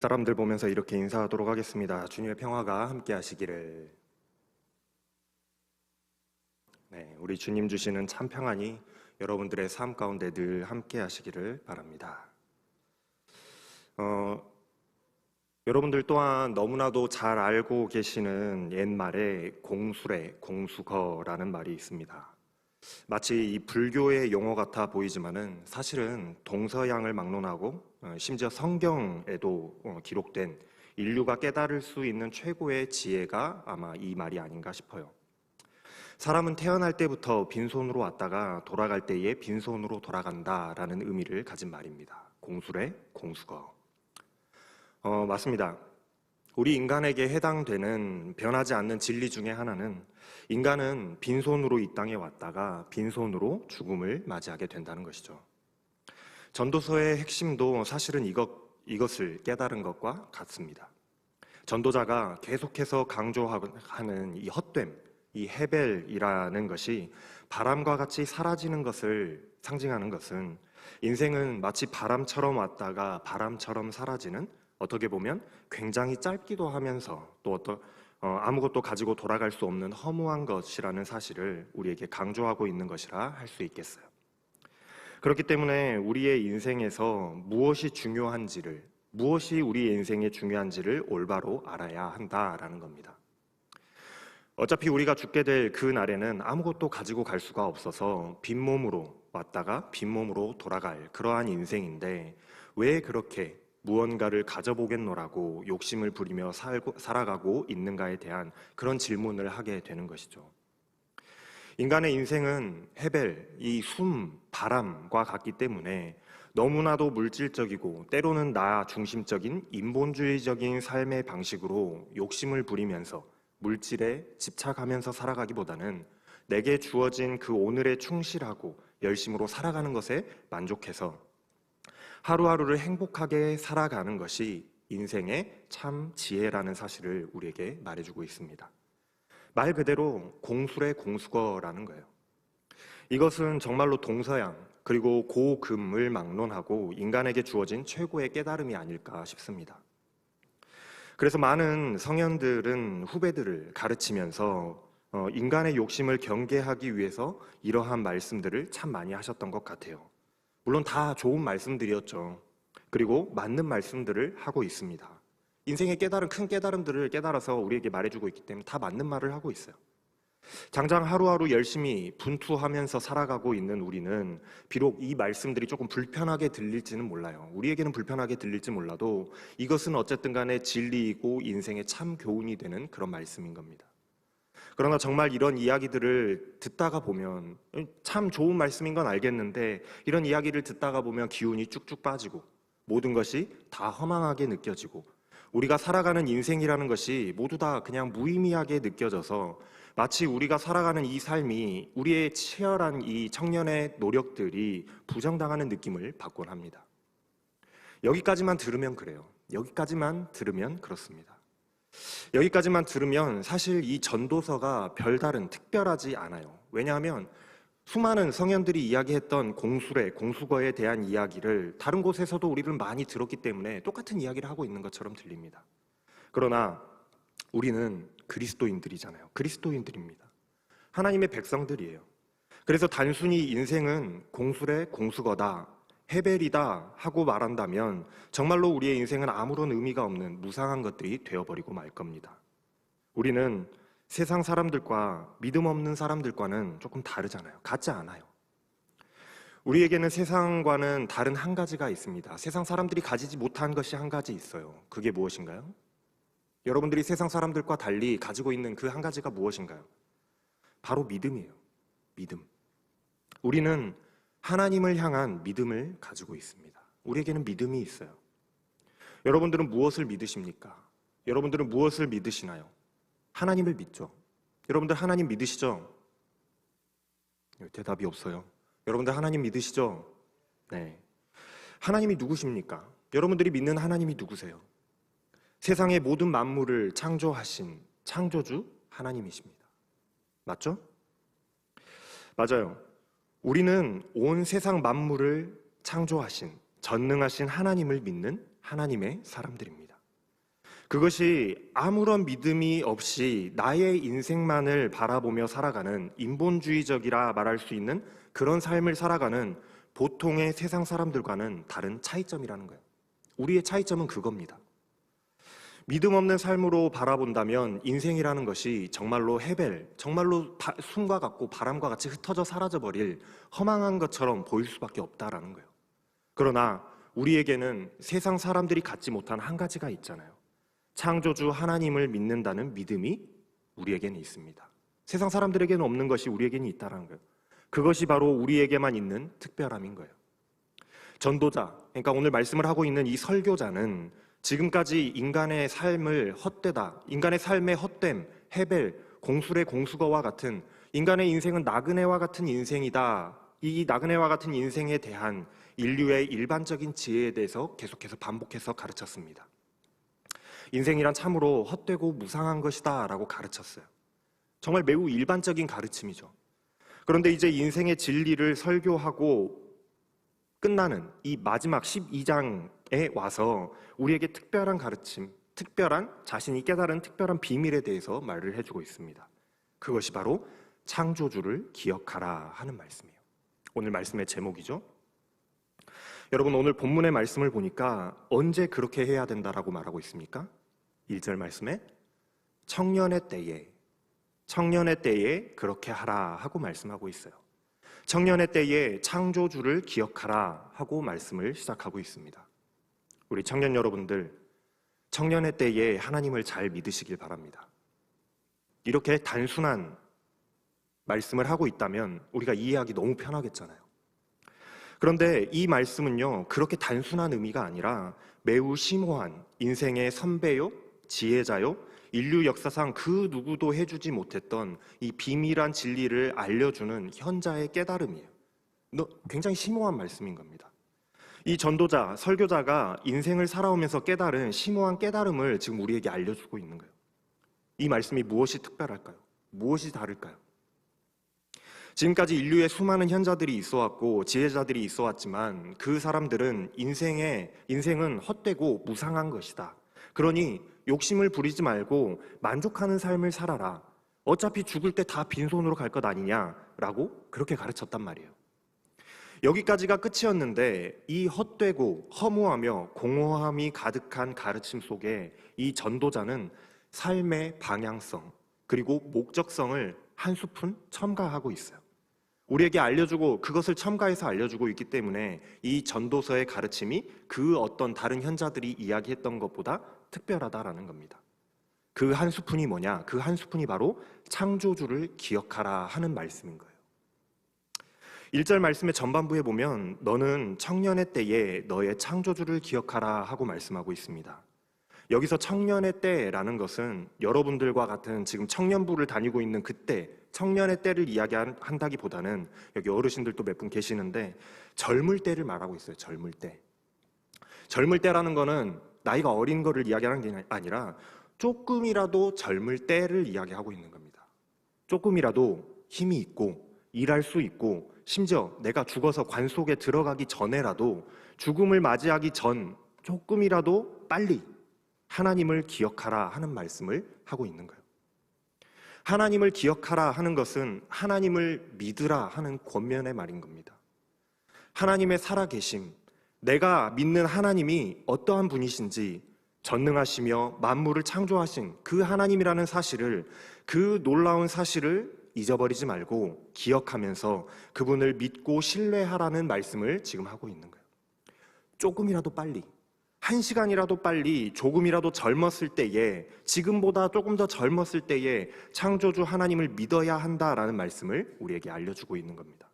사람들 보면서 이렇게 인사하도록 하겠습니다. 주님의 평화가 함께 하시기를. 네, 우리 주님 주시는 참 평안이 여러분들의 삶 가운데 늘 함께 하시기를 바랍니다. 여러분들 또한 너무나도 잘 알고 계시는 옛말에 공수래, 공수거라는 말이 있습니다. 마치 이 불교의 용어 같아 보이지만은 사실은 동서양을 막론하고 심지어 성경에도 기록된 인류가 깨달을 수 있는 최고의 지혜가 아마 이 말이 아닌가 싶어요. 사람은 태어날 때부터 빈손으로 왔다가 돌아갈 때에 빈손으로 돌아간다라는 의미를 가진 말입니다. 공수래, 공수거. 맞습니다. 우리 인간에게 해당되는 변하지 않는 진리 중에 하나는 인간은 빈손으로 이 땅에 왔다가 빈손으로 죽음을 맞이하게 된다는 것이죠. 전도서의 핵심도 사실은 이것을 깨달은 것과 같습니다. 전도자가 계속해서 강조하는 이 헛됨, 이 헤벨이라는 것이 바람과 같이 사라지는 것을 상징하는 것은 인생은 마치 바람처럼 왔다가 바람처럼 사라지는, 어떻게 보면 굉장히 짧기도 하면서 또 아무것도 가지고 돌아갈 수 없는 허무한 것이라는 사실을 우리에게 강조하고 있는 것이라 할 수 있겠어요. 그렇기 때문에 우리의 인생에서 무엇이 중요한지를, 무엇이 우리의 인생에 중요한지를 올바로 알아야 한다라는 겁니다. 어차피 우리가 죽게 될 그 날에는 아무것도 가지고 갈 수가 없어서 빈몸으로 왔다가 빈몸으로 돌아갈 그러한 인생인데, 왜 그렇게 무언가를 가져보겠노라고 욕심을 부리며 살아가고 있는가에 대한 그런 질문을 하게 되는 것이죠. 인간의 인생은 헤벨, 이 숨, 바람과 같기 때문에 너무나도 물질적이고 때로는 나 중심적인 인본주의적인 삶의 방식으로 욕심을 부리면서 물질에 집착하면서 살아가기보다는 내게 주어진 그 오늘에 충실하고 열심으로 살아가는 것에 만족해서 하루하루를 행복하게 살아가는 것이 인생의 참 지혜라는 사실을 우리에게 말해주고 있습니다. 말 그대로 공수래 공수거라는 거예요. 이것은 정말로 동서양 그리고 고금을 막론하고 인간에게 주어진 최고의 깨달음이 아닐까 싶습니다. 그래서 많은 성현들은 후배들을 가르치면서 인간의 욕심을 경계하기 위해서 이러한 말씀들을 참 많이 하셨던 것 같아요. 물론 다 좋은 말씀들이었죠. 그리고 맞는 말씀들을 하고 있습니다. 인생의 큰 깨달음들을 깨달아서 우리에게 말해주고 있기 때문에 다 맞는 말을 하고 있어요. 당장 하루하루 열심히 분투하면서 살아가고 있는 우리는 비록 이 말씀들이 조금 불편하게 들릴지는 몰라요. 우리에게는 불편하게 들릴지 몰라도 이것은 어쨌든 간에 진리이고 인생의 참 교훈이 되는 그런 말씀인 겁니다. 그러나 정말 이런 이야기들을 듣다가 보면 참 좋은 말씀인 건 알겠는데, 이런 이야기를 듣다가 보면 기운이 쭉쭉 빠지고 모든 것이 다 허망하게 느껴지고 우리가 살아가는 인생이라는 것이 모두 다 그냥 무의미하게 느껴져서 마치 우리가 살아가는 이 삶이 우리의 치열한 이 청년의 노력들이 부정당하는 느낌을 받곤 합니다. 여기까지만 들으면 그래요. 여기까지만 들으면 그렇습니다. 여기까지만 들으면 사실 이 전도서가 별다른 특별하지 않아요. 왜냐하면 수많은 성현들이 이야기했던 공수래, 공수거에 대한 이야기를 다른 곳에서도 우리는 많이 들었기 때문에 똑같은 이야기를 하고 있는 것처럼 들립니다. 그러나 우리는 그리스도인들이잖아요. 그리스도인들입니다. 하나님의 백성들이에요. 그래서 단순히 인생은 공수래, 공수거다, 헤벨이다 하고 말한다면 정말로 우리의 인생은 아무런 의미가 없는 무상한 것들이 되어버리고 말 겁니다. 우리는 세상 사람들과 믿음 없는 사람들과는 조금 다르잖아요. 같지 않아요. 우리에게는 세상과는 다른 한 가지가 있습니다. 세상 사람들이 가지지 못한 것이 한 가지 있어요. 그게 무엇인가요? 여러분들이 세상 사람들과 달리 가지고 있는 그 한 가지가 무엇인가요? 바로 믿음이에요. 믿음. 우리는 하나님을 향한 믿음을 가지고 있습니다. 우리에게는 믿음이 있어요. 여러분들은 무엇을 믿으십니까? 여러분들은 무엇을 믿으시나요? 하나님을 믿죠. 여러분들 하나님 믿으시죠? 대답이 없어요. 여러분들 하나님 믿으시죠? 네. 하나님이 누구십니까? 여러분들이 믿는 하나님이 누구세요? 세상의 모든 만물을 창조하신 창조주 하나님이십니다. 맞죠? 맞아요. 우리는 온 세상 만물을 창조하신 전능하신 하나님을 믿는 하나님의 사람들입니다. 그것이 아무런 믿음이 없이 나의 인생만을 바라보며 살아가는 인본주의적이라 말할 수 있는 그런 삶을 살아가는 보통의 세상 사람들과는 다른 차이점이라는 거예요. 우리의 차이점은 그겁니다. 믿음 없는 삶으로 바라본다면 인생이라는 것이 정말로 해벨, 정말로 숨과 같고 바람과 같이 흩어져 사라져버릴 허망한 것처럼 보일 수밖에 없다라는 거예요. 그러나 우리에게는 세상 사람들이 갖지 못한 한 가지가 있잖아요. 창조주 하나님을 믿는다는 믿음이 우리에게는 있습니다. 세상 사람들에게는 없는 것이 우리에게는 있다는 거예요. 그것이 바로 우리에게만 있는 특별함인 거예요. 전도자, 그러니까 오늘 말씀을 하고 있는 이 설교자는 지금까지 인간의 삶을 헛되다, 인간의 삶의 헛됨, 해벨, 공술의 공수거와 같은 인간의 인생은 나그네와 같은 인생이다. 이 나그네와 같은 인생에 대한 인류의 일반적인 지혜에 대해서 계속해서 반복해서 가르쳤습니다. 인생이란 참으로 헛되고 무상한 것이다 라고 가르쳤어요. 정말 매우 일반적인 가르침이죠. 그런데 이제 인생의 진리를 설교하고 끝나는 이 마지막 12장에 와서 우리에게 특별한 가르침, 특별한 자신이 깨달은 특별한 비밀에 대해서 말을 해주고 있습니다. 그것이 바로 창조주를 기억하라 하는 말씀이에요. 오늘 말씀의 제목이죠. 여러분, 오늘 본문의 말씀을 보니까 언제 그렇게 해야 된다라고 말하고 있습니까? 1절 말씀에 청년의 때에 그렇게 하라 하고 말씀하고 있어요. 청년의 때에 창조주를 기억하라 하고 말씀을 시작하고 있습니다. 우리 청년 여러분들, 청년의 때에 하나님을 잘 믿으시길 바랍니다. 이렇게 단순한 말씀을 하고 있다면 우리가 이해하기 너무 편하겠잖아요. 그런데 이 말씀은요, 그렇게 단순한 의미가 아니라 매우 심오한 인생의 선배요, 지혜자요, 인류 역사상 그 누구도 해주지 못했던 이 비밀한 진리를 알려주는 현자의 깨달음이에요. 굉장히 심오한 말씀인 겁니다. 이 전도자, 설교자가 인생을 살아오면서 깨달은 심오한 깨달음을 지금 우리에게 알려주고 있는 거예요. 이 말씀이 무엇이 특별할까요? 무엇이 다를까요? 지금까지 인류에 수많은 현자들이 있어왔고 지혜자들이 있어왔지만 그 사람들은 인생은 헛되고 무상한 것이다. 그러니 욕심을 부리지 말고 만족하는 삶을 살아라. 어차피 죽을 때 다 빈손으로 갈 것 아니냐라고 그렇게 가르쳤단 말이에요. 여기까지가 끝이었는데 이 헛되고 허무하며 공허함이 가득한 가르침 속에 이 전도자는 삶의 방향성 그리고 목적성을 한 스푼 첨가하고 있어요. 우리에게 알려주고 그것을 첨가해서 알려주고 있기 때문에 이 전도서의 가르침이 그 어떤 다른 현자들이 이야기했던 것보다 특별하다라는 겁니다. 그 한 스푼이 뭐냐? 그 한 스푼이 바로 창조주를 기억하라 하는 말씀인 거예요. 1절 말씀의 전반부에 보면 너는 청년의 때에 너의 창조주를 기억하라 하고 말씀하고 있습니다. 여기서 청년의 때라는 것은 여러분들과 같은 지금 청년부를 다니고 있는 그때 청년의 때를 이야기한다기보다는 여기 어르신들도 몇 분 계시는데 젊을 때를 말하고 있어요. 젊을 때. 젊을 때라는 거는 나이가 어린 거를 이야기하는 게 아니라 조금이라도 젊을 때를 이야기하고 있는 겁니다. 조금이라도 힘이 있고 일할 수 있고 심지어 내가 죽어서 관 속에 들어가기 전에라도 죽음을 맞이하기 전 조금이라도 빨리 하나님을 기억하라 하는 말씀을 하고 있는 거예요. 하나님을 기억하라 하는 것은 하나님을 믿으라 하는 권면의 말인 겁니다. 하나님의 살아계심, 내가 믿는 하나님이 어떠한 분이신지 전능하시며 만물을 창조하신 그 하나님이라는 사실을, 그 놀라운 사실을 잊어버리지 말고 기억하면서 그분을 믿고 신뢰하라는 말씀을 지금 하고 있는 거예요. 조금이라도 빨리, 1시간이라도 빨리, 조금이라도 젊었을 때에, 지금보다 조금 더 젊었을 때에 창조주 하나님을 믿어야 한다라는 말씀을 우리에게 알려주고 있는 겁니다.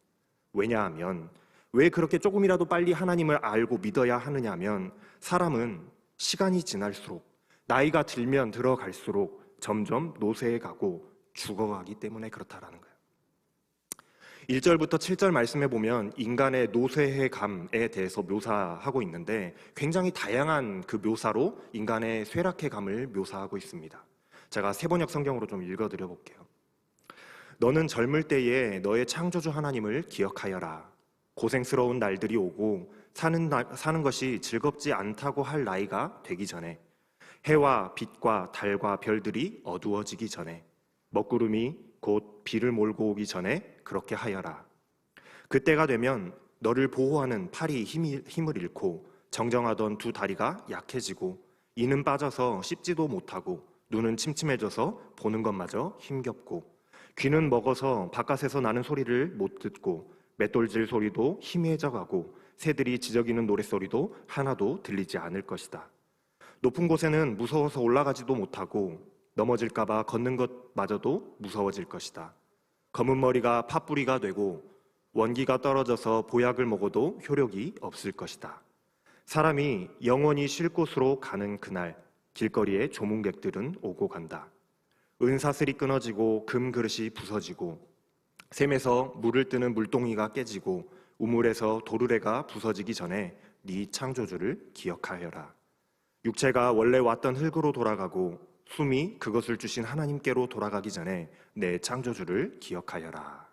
왜냐하면 왜 그렇게 조금이라도 빨리 하나님을 알고 믿어야 하느냐 하면 사람은 시간이 지날수록, 나이가 들면 들어갈수록 점점 노쇠해 가고 죽어가기 때문에 그렇다라는 거예요. 1절부터 7절 말씀에 보면 인간의 노쇠해감에 대해서 묘사하고 있는데 굉장히 다양한 그 묘사로 인간의 쇠락해감을 묘사하고 있습니다. 제가 세번역 성경으로 좀 읽어드려 볼게요. 너는 젊을 때에 너의 창조주 하나님을 기억하여라. 고생스러운 날들이 오고 사는 것이 즐겁지 않다고 할 나이가 되기 전에 해와 빛과 달과 별들이 어두워지기 전에, 먹구름이 곧 비를 몰고 오기 전에 그렇게 하여라. 그때가 되면 너를 보호하는 팔이 힘을 잃고 정정하던 두 다리가 약해지고 이는 빠져서 씹지도 못하고 눈은 침침해져서 보는 것마저 힘겹고 귀는 먹어서 바깥에서 나는 소리를 못 듣고 맷돌질 소리도 희미해져 가고 새들이 지저귀는 노랫소리도 하나도 들리지 않을 것이다. 높은 곳에는 무서워서 올라가지도 못하고 넘어질까 봐 걷는 것마저도 무서워질 것이다. 검은 머리가 팥뿌리가 되고 원기가 떨어져서 보약을 먹어도 효력이 없을 것이다. 사람이 영원히 쉴 곳으로 가는 그날 길거리에 조문객들은 오고 간다. 은사슬이 끊어지고 금 그릇이 부서지고 샘에서 물을 뜨는 물동이가 깨지고 우물에서 도르래가 부서지기 전에 네 창조주를 기억하여라. 육체가 원래 왔던 흙으로 돌아가고 숨이 그것을 주신 하나님께로 돌아가기 전에 내 창조주를 기억하여라.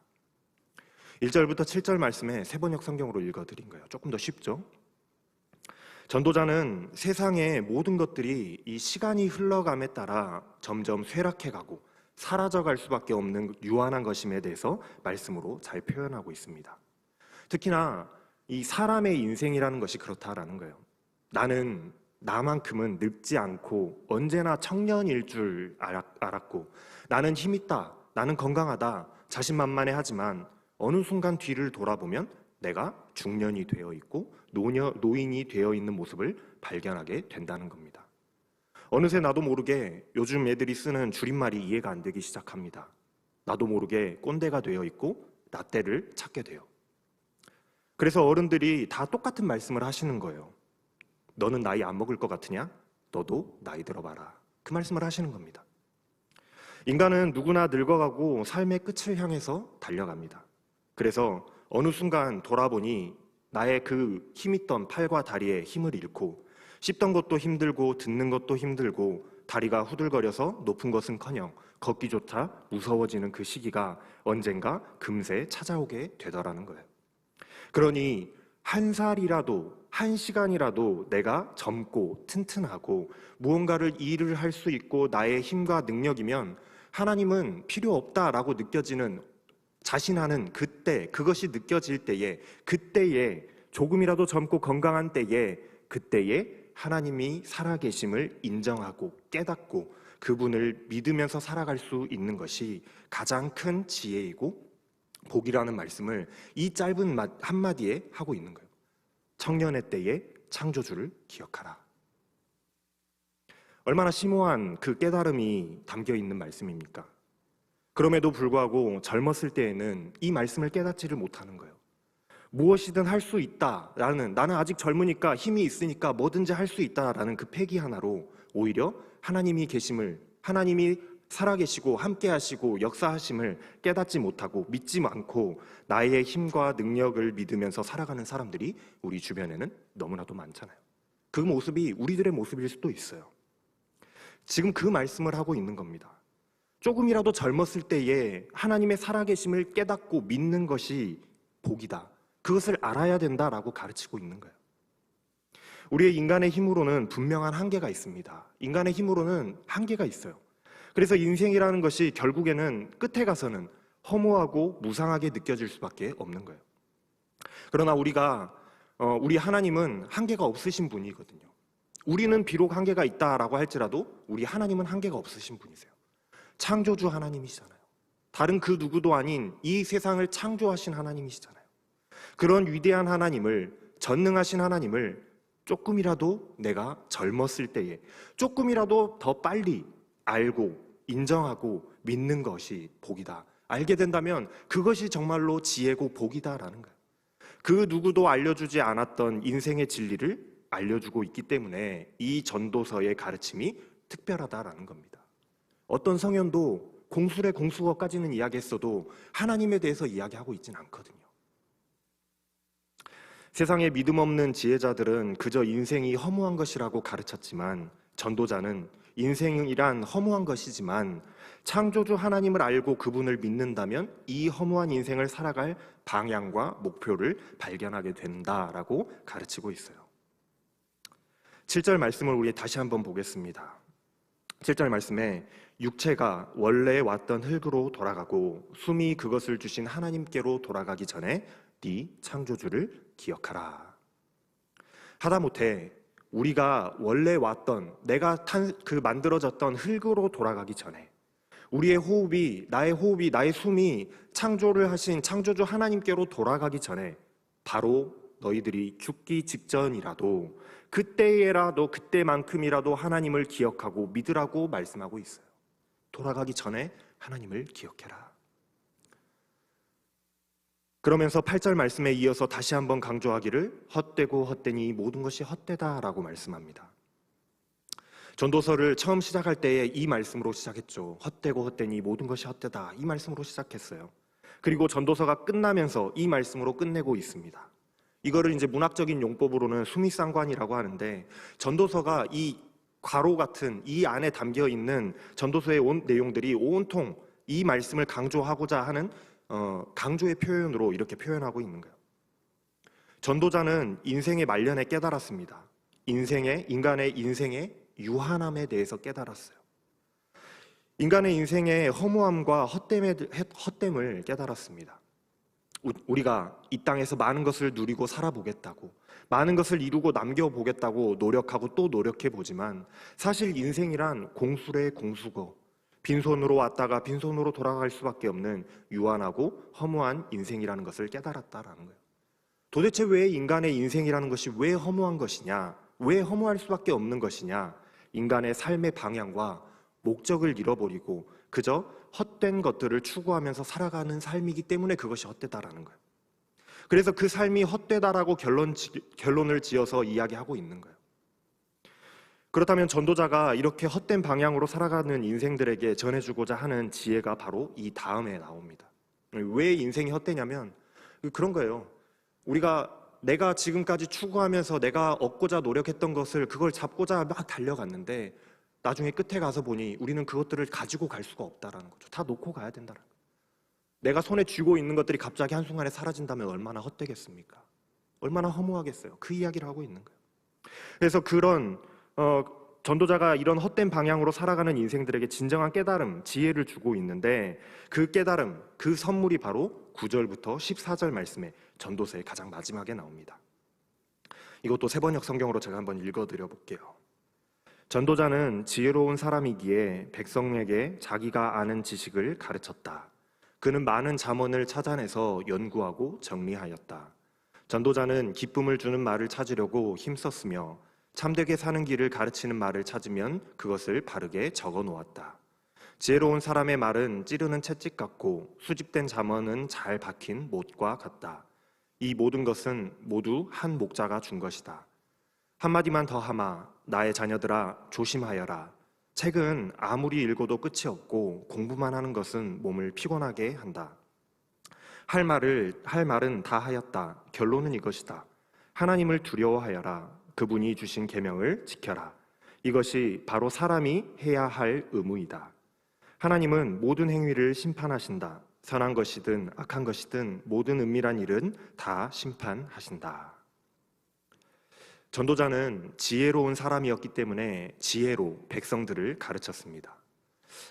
1절부터 7절 말씀에 세번역 성경으로 읽어드린 거예요. 조금 더 쉽죠? 전도자는 세상의 모든 것들이 이 시간이 흘러감에 따라 점점 쇠락해가고 사라져갈 수밖에 없는 유한한 것임에 대해서 말씀으로 잘 표현하고 있습니다. 특히나 이 사람의 인생이라는 것이 그렇다라는 거예요. 나는 나만큼은 늙지 않고 언제나 청년일 줄 알았고 나는 힘있다, 나는 건강하다, 자신만만해하지만 어느 순간 뒤를 돌아보면 내가 중년이 되어 있고 노인이 되어 있는 모습을 발견하게 된다는 겁니다. 어느새 나도 모르게 요즘 애들이 쓰는 줄임말이 이해가 안 되기 시작합니다. 나도 모르게 꼰대가 되어 있고 나때를 찾게 돼요. 그래서 어른들이 다 똑같은 말씀을 하시는 거예요. 너는 나이 안 먹을 것 같으냐? 너도 나이 들어봐라. 그 말씀을 하시는 겁니다. 인간은 누구나 늙어가고 삶의 끝을 향해서 달려갑니다. 그래서 어느 순간 돌아보니 나의 그 힘있던 팔과 다리에 힘을 잃고 씹던 것도 힘들고 듣는 것도 힘들고 다리가 후들거려서 높은 것은커녕 걷기조차 무서워지는 그 시기가 언젠가 금세 찾아오게 되더라는 거예요. 그러니 한 살이라도 한 시간이라도 내가 젊고 튼튼하고 무언가를 일을 할 수 있고 나의 힘과 능력이면 하나님은 필요 없다라고 느껴지는 자신하는 그때, 그것이 느껴질 때에, 그때에 조금이라도 젊고 건강한 때에, 그때에 하나님이 살아계심을 인정하고 깨닫고 그분을 믿으면서 살아갈 수 있는 것이 가장 큰 지혜이고 복이라는 말씀을 이 짧은 한마디에 하고 있는 거예요. 청년의 때에 창조주를 기억하라. 얼마나 심오한 그 깨달음이 담겨 있는 말씀입니까? 그럼에도 불구하고 젊었을 때에는 이 말씀을 깨닫지를 못하는 거예요. 무엇이든 할 수 있다라는, 나는 아직 젊으니까 힘이 있으니까 뭐든지 할 수 있다라는 그 패기 하나로 오히려 하나님이 계심을, 하나님이 살아계시고 함께 하시고 역사하심을 깨닫지 못하고 믿지 않고 나의 힘과 능력을 믿으면서 살아가는 사람들이 우리 주변에는 너무나도 많잖아요. 그 모습이 우리들의 모습일 수도 있어요. 지금 그 말씀을 하고 있는 겁니다. 조금이라도 젊었을 때에 하나님의 살아계심을 깨닫고 믿는 것이 복이다. 그것을 알아야 된다라고 가르치고 있는 거예요. 우리의 인간의 힘으로는 분명한 한계가 있습니다. 인간의 힘으로는 한계가 있어요. 그래서 인생이라는 것이 결국에는 끝에 가서는 허무하고 무상하게 느껴질 수밖에 없는 거예요. 그러나 우리 하나님은 한계가 없으신 분이거든요. 우리는 비록 한계가 있다라고 할지라도 우리 하나님은 한계가 없으신 분이세요. 창조주 하나님이시잖아요. 다른 그 누구도 아닌 이 세상을 창조하신 하나님이시잖아요. 그런 위대한 하나님을, 전능하신 하나님을 조금이라도 내가 젊었을 때에 조금이라도 더 빨리 알고 인정하고 믿는 것이 복이다. 알게 된다면 그것이 정말로 지혜고 복이다라는 거예요. 그 누구도 알려주지 않았던 인생의 진리를 알려주고 있기 때문에 이 전도서의 가르침이 특별하다라는 겁니다. 어떤 성현도 공술의 공수어까지는 이야기했어도 하나님에 대해서 이야기하고 있지는 않거든요. 세상에 믿음 없는 지혜자들은 그저 인생이 허무한 것이라고 가르쳤지만 전도자는 인생이란 허무한 것이지만 창조주 하나님을 알고 그분을 믿는다면 이 허무한 인생을 살아갈 방향과 목표를 발견하게 된다라고 가르치고 있어요. 7절 말씀을 우리 다시 한번 보겠습니다. 7절 말씀에 육체가 원래 왔던 흙으로 돌아가고 숨이 그것을 주신 하나님께로 돌아가기 전에 네 창조주를 기억하라. 하다못해 우리가 원래 왔던 내가 그 만들어졌던 흙으로 돌아가기 전에 우리의 호흡이 나의 숨이 창조를 하신 창조주 하나님께로 돌아가기 전에 바로 너희들이 죽기 직전이라도 그때만큼이라도 하나님을 기억하고 믿으라고 말씀하고 있어요. 돌아가기 전에 하나님을 기억해라. 그러면서 8절 말씀에 이어서 다시 한번 강조하기를 헛되고 헛되니 이 모든 것이 헛되다라고 말씀합니다. 전도서를 처음 시작할 때에 이 말씀으로 시작했죠. 헛되고 헛되니 모든 것이 헛되다. 이 말씀으로 시작했어요. 그리고 전도서가 끝나면서 이 말씀으로 끝내고 있습니다. 이거를 이제 문학적인 용법으로는 수미상관이라고 하는데, 전도서가 이 괄호 같은 이 안에 담겨 있는 전도서의 내용들이 온통 이 말씀을 강조하고자 하는 강조의 표현으로 이렇게 표현하고 있는 거예요. 전도자는 인생의 말년에 깨달았습니다. 인간의 인생의 유한함에 대해서 깨달았어요. 인간의 인생의 허무함과 헛됨을 깨달았습니다. 우리가 이 땅에서 많은 것을 누리고 살아보겠다고, 많은 것을 이루고 남겨보겠다고 노력하고 또 노력해보지만 사실 인생이란 공수래 공수거, 빈손으로 왔다가 빈손으로 돌아갈 수밖에 없는 유한하고 허무한 인생이라는 것을 깨달았다라는 거예요. 도대체 왜 인간의 인생이라는 것이 왜 허무한 것이냐, 왜 허무할 수밖에 없는 것이냐, 인간의 삶의 방향과 목적을 잃어버리고 그저 헛된 것들을 추구하면서 살아가는 삶이기 때문에 그것이 헛되다라는 거예요. 그래서 그 삶이 헛되다라고 결론을 지어서 이야기하고 있는 거예요. 그렇다면 전도자가 이렇게 헛된 방향으로 살아가는 인생들에게 전해주고자 하는 지혜가 바로 이 다음에 나옵니다. 왜 인생이 헛되냐면 그런 거예요. 내가 지금까지 추구하면서 내가 얻고자 노력했던 것을 그걸 잡고자 막 달려갔는데 나중에 끝에 가서 보니 우리는 그것들을 가지고 갈 수가 없다라는 거죠. 다 놓고 가야 된다는 거예요. 내가 손에 쥐고 있는 것들이 갑자기 한순간에 사라진다면 얼마나 헛되겠습니까? 얼마나 허무하겠어요. 그 이야기를 하고 있는 거예요. 그래서 그런 전도자가 이런 헛된 방향으로 살아가는 인생들에게 진정한 깨달음, 지혜를 주고 있는데 그 깨달음, 그 선물이 바로 9절부터 14절 말씀에 전도서의 가장 마지막에 나옵니다. 이것도 세번역 성경으로 제가 한번 읽어드려 볼게요. 전도자는 지혜로운 사람이기에 백성에게 자기가 아는 지식을 가르쳤다. 그는 많은 잠언을 찾아내서 연구하고 정리하였다. 전도자는 기쁨을 주는 말을 찾으려고 힘썼으며 참되게 사는 길을 가르치는 말을 찾으면 그것을 바르게 적어 놓았다. 지혜로운 사람의 말은 찌르는 채찍 같고 수집된 잠언은 잘 박힌 못과 같다. 이 모든 것은 모두 한 목자가 준 것이다. 한마디만 더 하마, 나의 자녀들아 조심하여라. 책은 아무리 읽어도 끝이 없고 공부만 하는 것은 몸을 피곤하게 한다. 할 말은 다 하였다. 결론은 이것이다. 하나님을 두려워하여라. 그분이 주신 계명을 지켜라. 이것이 바로 사람이 해야 할 의무이다. 하나님은 모든 행위를 심판하신다. 선한 것이든 악한 것이든 모든 은밀한 일은 다 심판하신다. 전도자는 지혜로운 사람이었기 때문에 지혜로 백성들을 가르쳤습니다.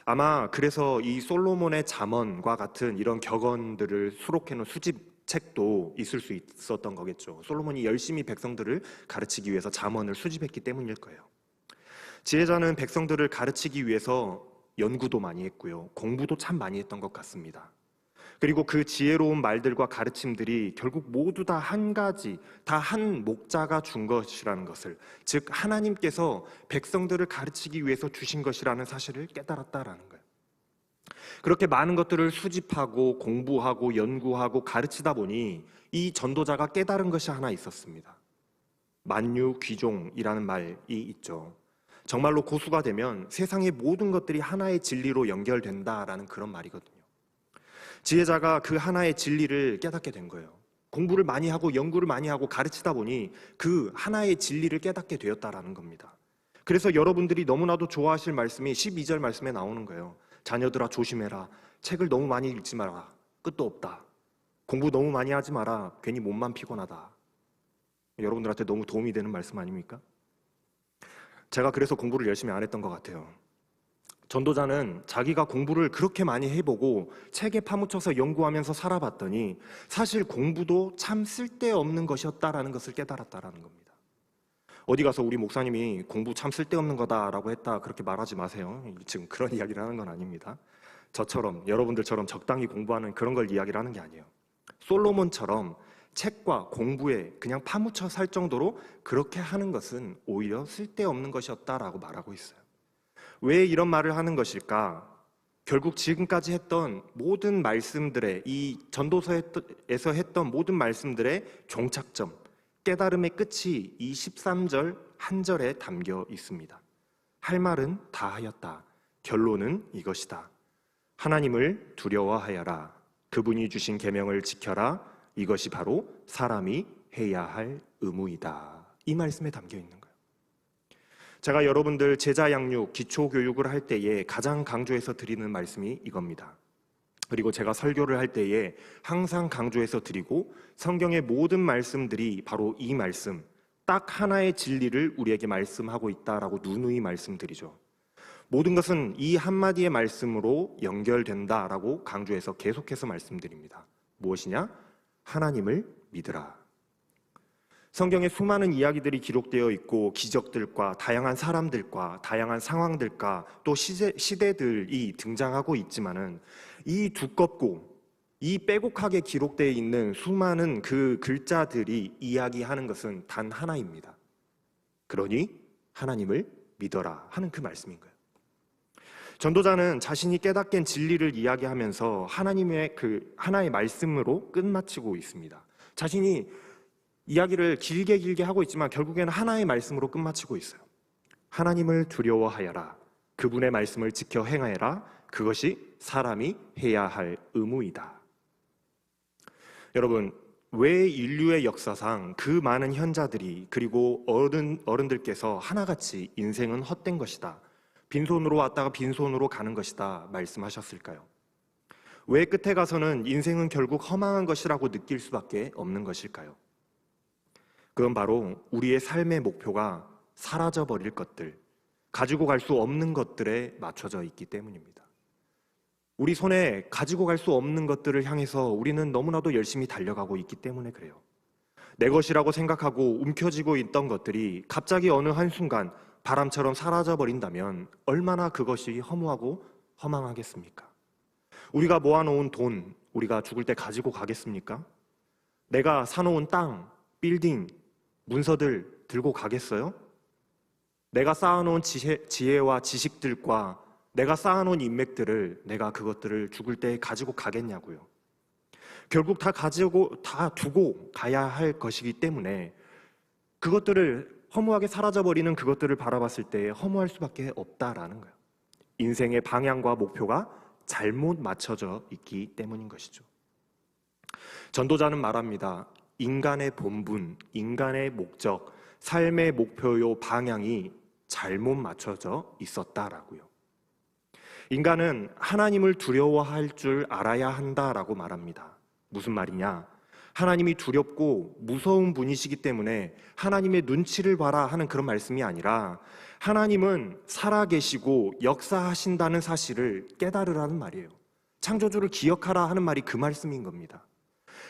아마 그래서 이 솔로몬의 잠언과 같은 이런 격언들을 수록해놓은 수집책도 있을 수 있었던 거겠죠. 솔로몬이 열심히 백성들을 가르치기 위해서 잠언을 수집했기 때문일 거예요. 지혜자는 백성들을 가르치기 위해서 연구도 많이 했고요. 공부도 참 많이 했던 것 같습니다. 그리고 그 지혜로운 말들과 가르침들이 결국 모두 다 한 가지, 다 한 목자가 준 것이라는 것을, 즉 하나님께서 백성들을 가르치기 위해서 주신 것이라는 사실을 깨달았다라는 거예요. 그렇게 많은 것들을 수집하고 공부하고 연구하고 가르치다 보니 이 전도자가 깨달은 것이 하나 있었습니다. 만유귀종이라는 말이 있죠. 정말로 고수가 되면 세상의 모든 것들이 하나의 진리로 연결된다라는 그런 말이거든요. 지혜자가 그 하나의 진리를 깨닫게 된 거예요. 공부를 많이 하고 연구를 많이 하고 가르치다 보니 그 하나의 진리를 깨닫게 되었다라는 겁니다. 그래서 여러분들이 너무나도 좋아하실 말씀이 12절 말씀에 나오는 거예요. 자녀들아 조심해라. 책을 너무 많이 읽지 마라. 끝도 없다. 공부 너무 많이 하지 마라. 괜히 몸만 피곤하다. 여러분들한테 너무 도움이 되는 말씀 아닙니까? 제가 그래서 공부를 열심히 안 했던 것 같아요. 전도자는 자기가 공부를 그렇게 많이 해보고 책에 파묻혀서 연구하면서 살아봤더니 사실 공부도 참 쓸데없는 것이었다라는 것을 깨달았다라는 겁니다. 어디 가서 우리 목사님이 공부 참 쓸데없는 거다라고 했다 그렇게 말하지 마세요. 지금 그런 이야기를 하는 건 아닙니다. 저처럼 여러분들처럼 적당히 공부하는 그런 걸 이야기를 하는 게 아니에요. 솔로몬처럼 책과 공부에 그냥 파묻혀 살 정도로 그렇게 하는 것은 오히려 쓸데없는 것이었다라고 말하고 있어요. 왜 이런 말을 하는 것일까? 결국 지금까지 했던 모든 말씀들의, 이 전도서에서 했던 모든 말씀들의 종착점, 깨달음의 끝이 이 13절 한 절에 담겨 있습니다. 할 말은 다 하였다. 결론은 이것이다. 하나님을 두려워하여라. 그분이 주신 계명을 지켜라. 이것이 바로 사람이 해야 할 의무이다. 이 말씀에 담겨 있는 거예요. 제가 여러분들 제자 양육, 기초 교육을 할 때에 가장 강조해서 드리는 말씀이 이겁니다. 그리고 제가 설교를 할 때에 항상 강조해서 드리고 성경의 모든 말씀들이 바로 이 말씀, 딱 하나의 진리를 우리에게 말씀하고 있다라고 누누이 말씀드리죠. 모든 것은 이 한마디의 말씀으로 연결된다라고 강조해서 계속해서 말씀드립니다. 무엇이냐? 하나님을 믿으라. 성경에 수많은 이야기들이 기록되어 있고 기적들과 다양한 사람들과 다양한 상황들과 또 시대들이 등장하고 있지만은 이 두껍고 이 빼곡하게 기록되어 있는 수많은 그 글자들이 이야기하는 것은 단 하나입니다. 그러니 하나님을 믿어라 하는 그 말씀인 거예요. 전도자는 자신이 깨닫게 진리를 이야기하면서 하나님의 그 하나의 말씀으로 끝마치고 있습니다. 자신이 이야기를 길게 하고 있지만 결국에는 하나의 말씀으로 끝마치고 있어요. 하나님을 두려워하여라. 그분의 말씀을 지켜 행하여라. 그것이 사람이 해야 할 의무이다. 여러분, 왜 인류의 역사상 그 많은 현자들이 그리고 어른들께서 하나같이 인생은 헛된 것이다, 빈손으로 왔다가 빈손으로 가는 것이다 말씀하셨을까요? 왜 끝에 가서는 인생은 결국 허망한 것이라고 느낄 수밖에 없는 것일까요? 그건 바로 우리의 삶의 목표가 사라져버릴 것들, 가지고 갈 수 없는 것들에 맞춰져 있기 때문입니다. 우리 손에 가지고 갈 수 없는 것들을 향해서 우리는 너무나도 열심히 달려가고 있기 때문에 그래요. 내 것이라고 생각하고 움켜쥐고 있던 것들이 갑자기 어느 한순간 바람처럼 사라져버린다면 얼마나 그것이 허무하고 허망하겠습니까? 우리가 모아놓은 돈, 우리가 죽을 때 가지고 가겠습니까? 내가 사놓은 땅, 빌딩, 문서들 들고 가겠어요? 내가 쌓아놓은 지혜와 지식들과 내가 쌓아놓은 인맥들을 내가 그것들을 죽을 때 가지고 가겠냐고요. 결국 다 두고 가야 할 것이기 때문에 그것들을 허무하게 사라져버리는 그것들을 바라봤을 때 허무할 수밖에 없다라는 거예요. 인생의 방향과 목표가 잘못 맞춰져 있기 때문인 것이죠. 전도자는 말합니다. 인간의 본분, 인간의 목적, 삶의 목표요 방향이 잘못 맞춰져 있었다라고요. 인간은 하나님을 두려워할 줄 알아야 한다라고 말합니다. 무슨 말이냐? 하나님이 두렵고 무서운 분이시기 때문에 하나님의 눈치를 봐라 하는 그런 말씀이 아니라 하나님은 살아계시고 역사하신다는 사실을 깨달으라는 말이에요. 창조주를 기억하라 하는 말이 그 말씀인 겁니다.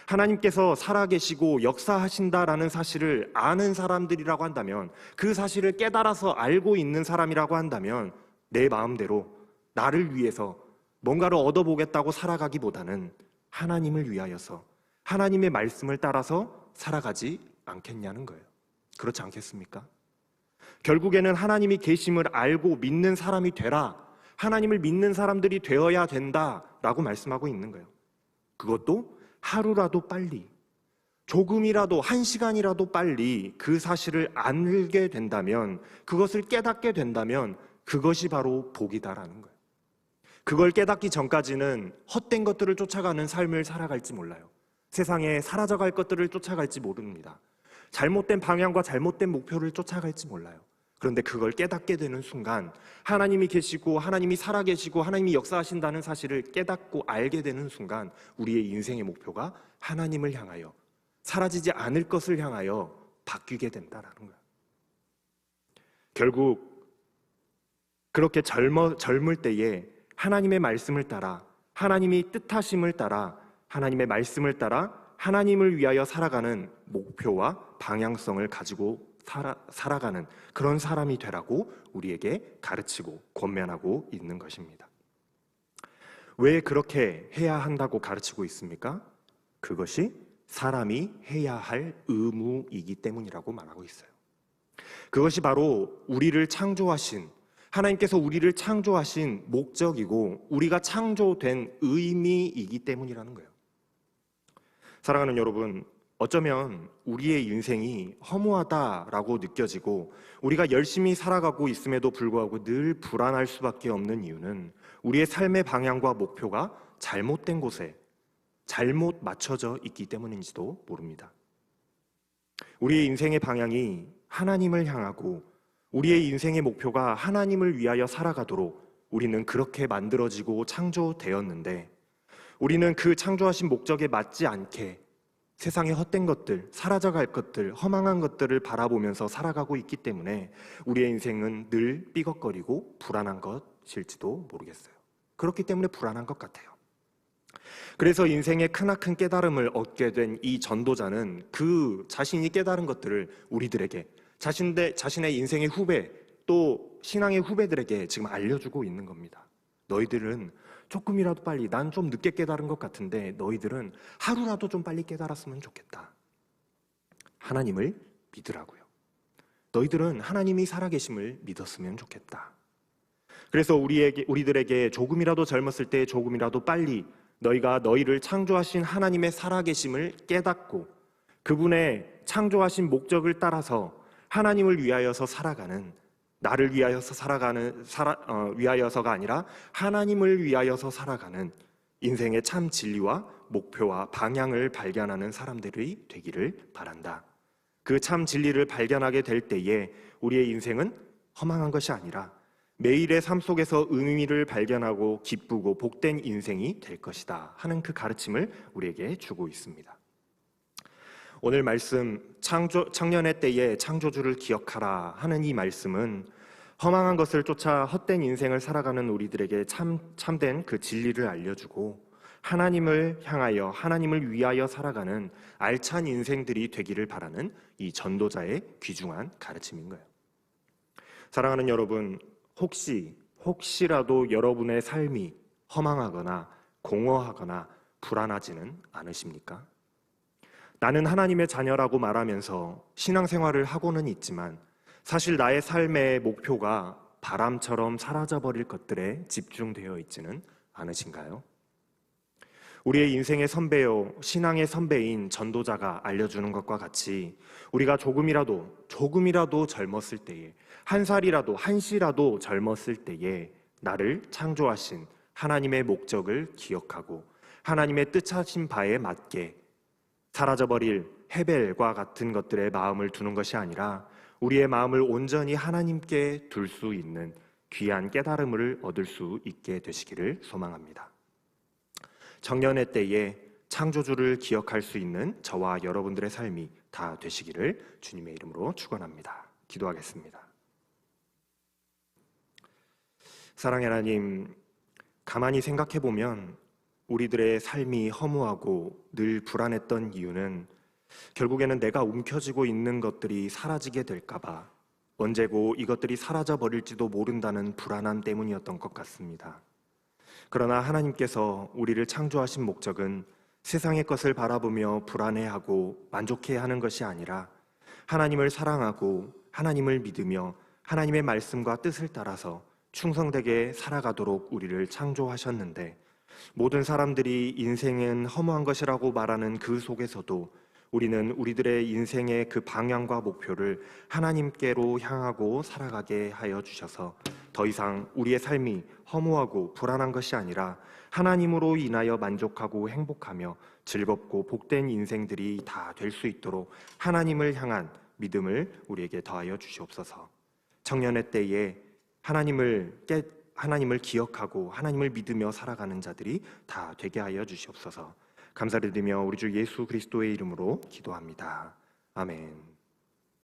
하나님께서 살아계시고 역사하신다라는 사실을 아는 사람들이라고 한다면, 그 사실을 깨달아서 알고 있는 사람이라고 한다면 내 마음대로 나를 위해서 뭔가를 얻어보겠다고 살아가기보다는 하나님을 위하여서 하나님의 말씀을 따라서 살아가지 않겠냐는 거예요. 그렇지 않겠습니까? 결국에는 하나님이 계심을 알고 믿는 사람이 되라, 하나님을 믿는 사람들이 되어야 된다라고 말씀하고 있는 거예요. 그것도 하루라도 빨리, 조금이라도, 한 시간이라도 빨리 그 사실을 알게 된다면, 그것을 깨닫게 된다면 그것이 바로 복이다라는 거예요. 그걸 깨닫기 전까지는 헛된 것들을 쫓아가는 삶을 살아갈지 몰라요. 세상에 사라져갈 것들을 쫓아갈지 모릅니다. 잘못된 방향과 잘못된 목표를 쫓아갈지 몰라요. 그런데 그걸 깨닫게 되는 순간 하나님이 계시고 하나님이 살아계시고 하나님이 역사하신다는 사실을 깨닫고 알게 되는 순간 우리의 인생의 목표가 하나님을 향하여, 사라지지 않을 것을 향하여 바뀌게 된다는 거예요. 결국 그렇게 젊을 때에 하나님의 말씀을 따라, 하나님이 뜻하심을 따라, 하나님의 말씀을 따라 하나님을 위하여 살아가는 목표와 방향성을 가지고 살아가는 그런 사람이 되라고 우리에게 가르치고 권면하고 있는 것입니다. 왜 그렇게 해야 한다고 가르치고 있습니까? 그것이 사람이 해야 할 의무이기 때문이라고 말하고 있어요. 그것이 바로 우리를 창조하신, 하나님께서 우리를 창조하신 목적이고 우리가 창조된 의미이기 때문이라는 거예요. 사랑하는 여러분, 어쩌면 우리의 인생이 허무하다라고 느껴지고 우리가 열심히 살아가고 있음에도 불구하고 늘 불안할 수밖에 없는 이유는 우리의 삶의 방향과 목표가 잘못된 곳에 잘못 맞춰져 있기 때문인지도 모릅니다. 우리의 인생의 방향이 하나님을 향하고 우리의 인생의 목표가 하나님을 위하여 살아가도록 우리는 그렇게 만들어지고 창조되었는데, 우리는 그 창조하신 목적에 맞지 않게 세상의 헛된 것들, 사라져갈 것들, 허망한 것들을 바라보면서 살아가고 있기 때문에 우리의 인생은 늘 삐걱거리고 불안한 것일지도 모르겠어요. 그렇기 때문에 불안한 것 같아요. 그래서 인생의 크나큰 깨달음을 얻게 된 이 전도자는 그 자신이 깨달은 것들을 우리들에게, 자신의 인생의 후배, 또 신앙의 후배들에게 지금 알려주고 있는 겁니다. 너희들은 조금이라도 빨리, 난 좀 늦게 깨달은 것 같은데 너희들은 하루라도 좀 빨리 깨달았으면 좋겠다. 하나님을 믿으라고요. 너희들은 하나님이 살아계심을 믿었으면 좋겠다. 그래서 우리들에게 조금이라도 젊었을 때 조금이라도 빨리 너희가 너희를 창조하신 하나님의 살아계심을 깨닫고 그분의 창조하신 목적을 따라서 하나님을 위하여서 살아가는, 나를 위하여서 위하여서가 아니라 하나님을 위하여서 살아가는 인생의 참 진리와 목표와 방향을 발견하는 사람들이 되기를 바란다. 그 참 진리를 발견하게 될 때에 우리의 인생은 허망한 것이 아니라 매일의 삶 속에서 의미를 발견하고 기쁘고 복된 인생이 될 것이다 하는 그 가르침을 우리에게 주고 있습니다. 오늘 말씀, 청년의 때에 창조주를 기억하라 하는 이 말씀은 허망한 것을 쫓아 헛된 인생을 살아가는 우리들에게 참된 그 진리를 알려주고 하나님을 향하여, 하나님을 위하여 살아가는 알찬 인생들이 되기를 바라는 이 전도자의 귀중한 가르침인 거예요. 사랑하는 여러분, 혹시라도 여러분의 삶이 허망하거나 공허하거나 불안하지는 않으십니까? 나는 하나님의 자녀라고 말하면서 신앙생활을 하고는 있지만 사실 나의 삶의 목표가 바람처럼 사라져버릴 것들에 집중되어 있지는 않으신가요? 우리의 인생의 선배요, 신앙의 선배인 전도자가 알려주는 것과 같이 우리가 조금이라도 젊었을 때에, 한 시라도 젊었을 때에 나를 창조하신 하나님의 목적을 기억하고 하나님의 뜻하신 바에 맞게 사라져버릴 헤벨과 같은 것들에 마음을 두는 것이 아니라 우리의 마음을 온전히 하나님께 둘 수 있는 귀한 깨달음을 얻을 수 있게 되시기를 소망합니다. 청년의 때에 창조주를 기억할 수 있는 저와 여러분들의 삶이 다 되시기를 주님의 이름으로 축원합니다. 기도하겠습니다. 사랑의 하나님, 가만히 생각해 보면 우리들의 삶이 허무하고 늘 불안했던 이유는 결국에는 내가 움켜쥐고 있는 것들이 사라지게 될까봐, 언제고 이것들이 사라져 버릴지도 모른다는 불안함 때문이었던 것 같습니다. 그러나 하나님께서 우리를 창조하신 목적은 세상의 것을 바라보며 불안해하고 만족해야 하는 것이 아니라 하나님을 사랑하고 하나님을 믿으며 하나님의 말씀과 뜻을 따라서 충성되게 살아가도록 우리를 창조하셨는데, 모든 사람들이 인생은 허무한 것이라고 말하는 그 속에서도 우리는 우리들의 인생의 그 방향과 목표를 하나님께로 향하고 살아가게 하여 주셔서 더 이상 우리의 삶이 허무하고 불안한 것이 아니라 하나님으로 인하여 만족하고 행복하며 즐겁고 복된 인생들이 다 될 수 있도록 하나님을 향한 믿음을 우리에게 더하여 주시옵소서. 청년의 때에 하나님을 기억하고 하나님을 믿으며 살아가는 자들이 다 되게 하여 주시옵소서. 감사를 드리며 우리 주 예수 그리스도의 이름으로 기도합니다. 아멘.